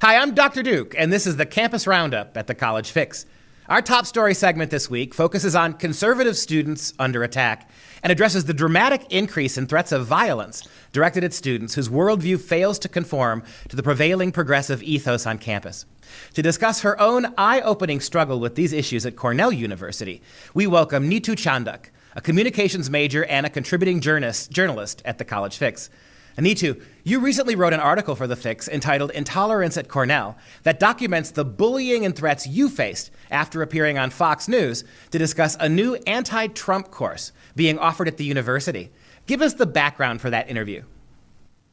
Hi, I'm Dr. Duke, and this is the Campus Roundup at the College Fix. Our top story segment this week focuses on conservative students under attack and addresses the dramatic increase in threats of violence directed at students whose worldview fails to conform to the prevailing progressive ethos on campus. To discuss her own eye-opening struggle with these issues at Cornell University, we welcome Neetu Chandak, a communications major and a contributing journalist at the College Fix. Neetu, you recently wrote an article for The Fix entitled Intolerance at Cornell that documents the bullying and threats you faced after appearing on Fox News to discuss a new anti-Trump course being offered at the university. Give us the background for that interview.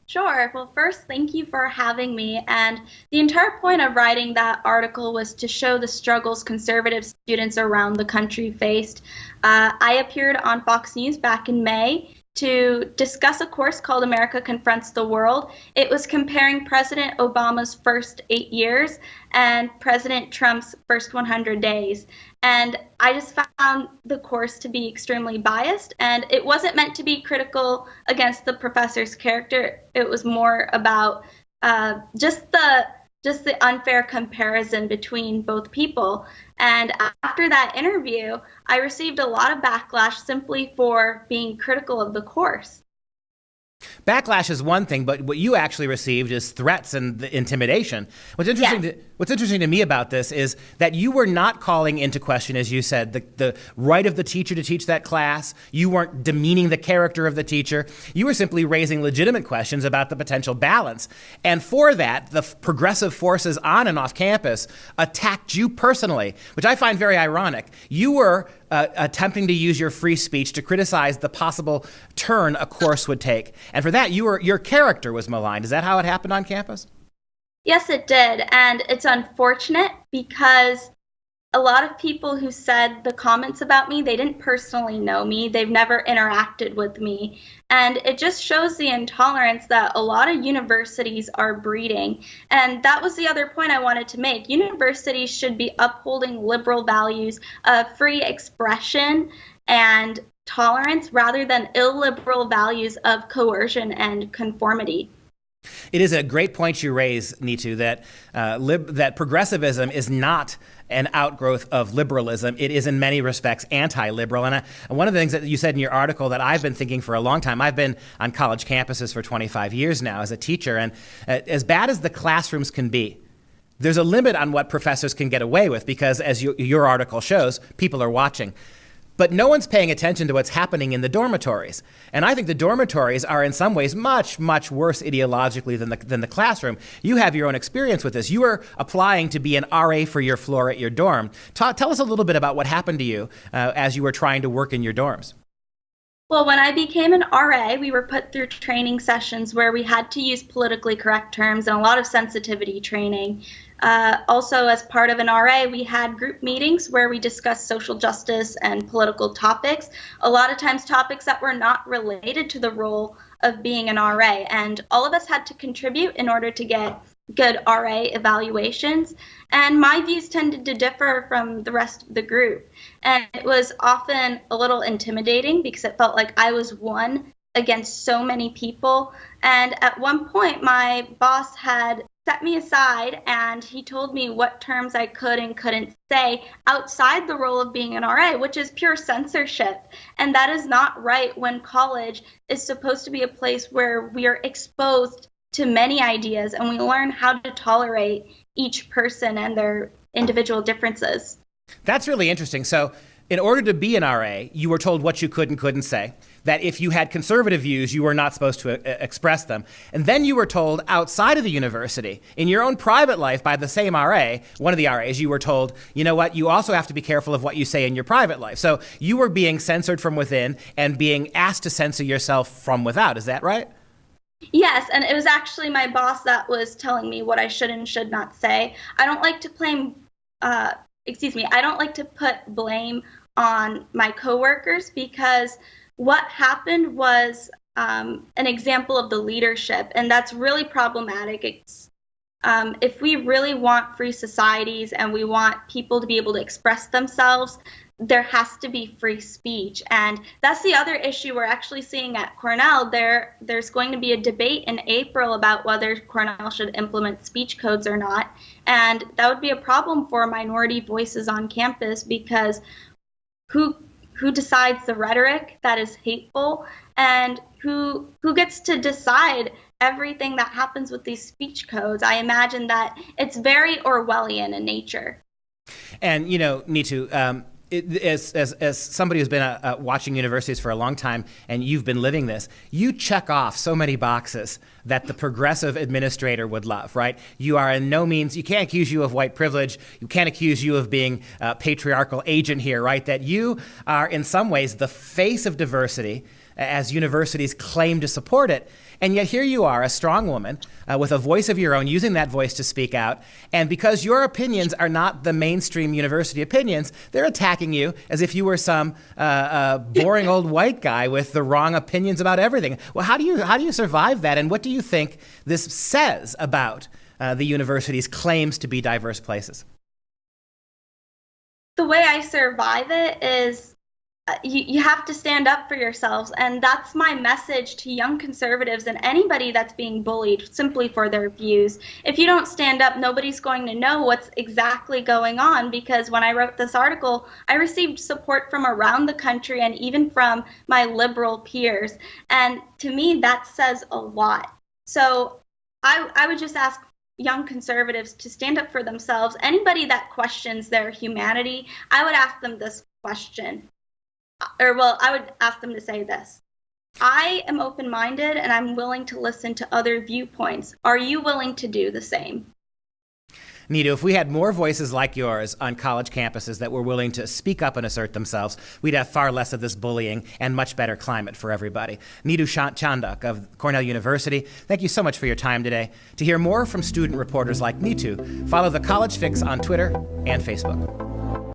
Sure. Well, first, thank you for having me. And the entire point of writing that article was to show the struggles conservative students around the country faced. I appeared on Fox News back in May to discuss a course called America Confronts the World. It was comparing President Obama's first 8 years and President Trump's first 100 days. And I just found the course to be extremely biased, and it wasn't meant to be critical against the professor's character. It was more about just the unfair comparison between both people. And after that interview, I received a lot of backlash simply for being critical of the course. Backlash is one thing, but what you actually received is threats and the intimidation. What's interesting to me about this is that you were not calling into question, as you said, the right of the teacher to teach that class. You weren't demeaning the character of the teacher. You were simply raising legitimate questions about the potential balance. And for that, the progressive forces on and off campus attacked you personally, which I find very ironic. You were attempting to use your free speech to criticize the possible turn a course would take. And for that, your character was maligned. Is that how it happened on campus? Yes, it did. And it's unfortunate because a lot of people who said the comments about me, they didn't personally know me. They've never interacted with me. And it just shows the intolerance that a lot of universities are breeding. And that was the other point I wanted to make. Universities should be upholding liberal values of free expression and tolerance rather than illiberal values of coercion and conformity. It is a great point you raise, Neetu, that progressivism is not an outgrowth of liberalism. It is in many respects anti-liberal. And one of the things that you said in your article that I've been thinking for a long time, I've been on college campuses for 25 years now as a teacher, and as bad as the classrooms can be, there's a limit on what professors can get away with because, as your article shows, people are watching. But no one's paying attention to what's happening in the dormitories. And I think the dormitories are in some ways much, much worse ideologically than the classroom. You have your own experience with this. You were applying to be an RA for your floor at your dorm. Tell us a little bit about what happened to you as you were trying to work in your dorms. Well, when I became an RA, we were put through training sessions where we had to use politically correct terms and a lot of sensitivity training. Also, as part of an RA, we had group meetings where we discussed social justice and political topics, a lot of times topics that were not related to the role of being an RA. And all of us had to contribute in order to get good RA evaluations. And my views tended to differ from the rest of the group. And it was often a little intimidating because it felt like I was one against so many people. And at one point, my boss had set me aside and he told me what terms I could and couldn't say outside the role of being an RA, which is pure censorship. And that is not right when college is supposed to be a place where we are exposed to many ideas and we learn how to tolerate each person and their individual differences. That's really interesting. So in order to be an RA, you were told what you could and couldn't say, that if you had conservative views, you were not supposed to express them. And then you were told outside of the university, in your own private life by the same RA, one of the RAs, you were told, you know what, you also have to be careful of what you say in your private life. So you were being censored from within and being asked to censor yourself from without. Is that right? Yes, and it was actually my boss that was telling me what I should and should not say. I don't like to I don't like to put blame on my coworkers because what happened was an example of the leadership, and that's really problematic. If we really want free societies and we want people to be able to express themselves, there has to be free speech. And that's the other issue we're actually seeing at Cornell. There's going to be a debate in April about whether Cornell should implement speech codes or not. And that would be a problem for minority voices on campus, because who decides the rhetoric that is hateful, and who gets to decide everything that happens with these speech codes? I imagine that it's very Orwellian in nature. And, Neetu, as somebody who's been watching universities for a long time, and you've been living this, you check off so many boxes that the progressive administrator would love, right? You are in no means, you can't accuse you of white privilege, you can't accuse you of being a patriarchal agent here, right? That you are in some ways the face of diversity as universities claim to support it. And yet here you are, a strong woman with a voice of your own, using that voice to speak out. And because your opinions are not the mainstream university opinions, they're attacking you as if you were some boring old white guy with the wrong opinions about everything. Well, how do you survive that? And what do you think this says about the university's claims to be diverse places? The way I survive it is you have to stand up for yourselves. And that's my message to young conservatives and anybody that's being bullied simply for their views. If you don't stand up, nobody's going to know what's exactly going on, because when I wrote this article, I received support from around the country and even from my liberal peers. And to me, that says a lot. So I would just ask young conservatives to stand up for themselves. Anybody that questions their humanity, I would ask them this question. I would ask them to say this: I am open-minded and I'm willing to listen to other viewpoints. Are you willing to do the same? Neetu, if we had more voices like yours on college campuses that were willing to speak up and assert themselves, we'd have far less of this bullying and much better climate for everybody. Neetu Chandak of Cornell University, thank you so much for your time today. To hear more from student reporters like Neetu, follow the College Fix on Twitter and Facebook.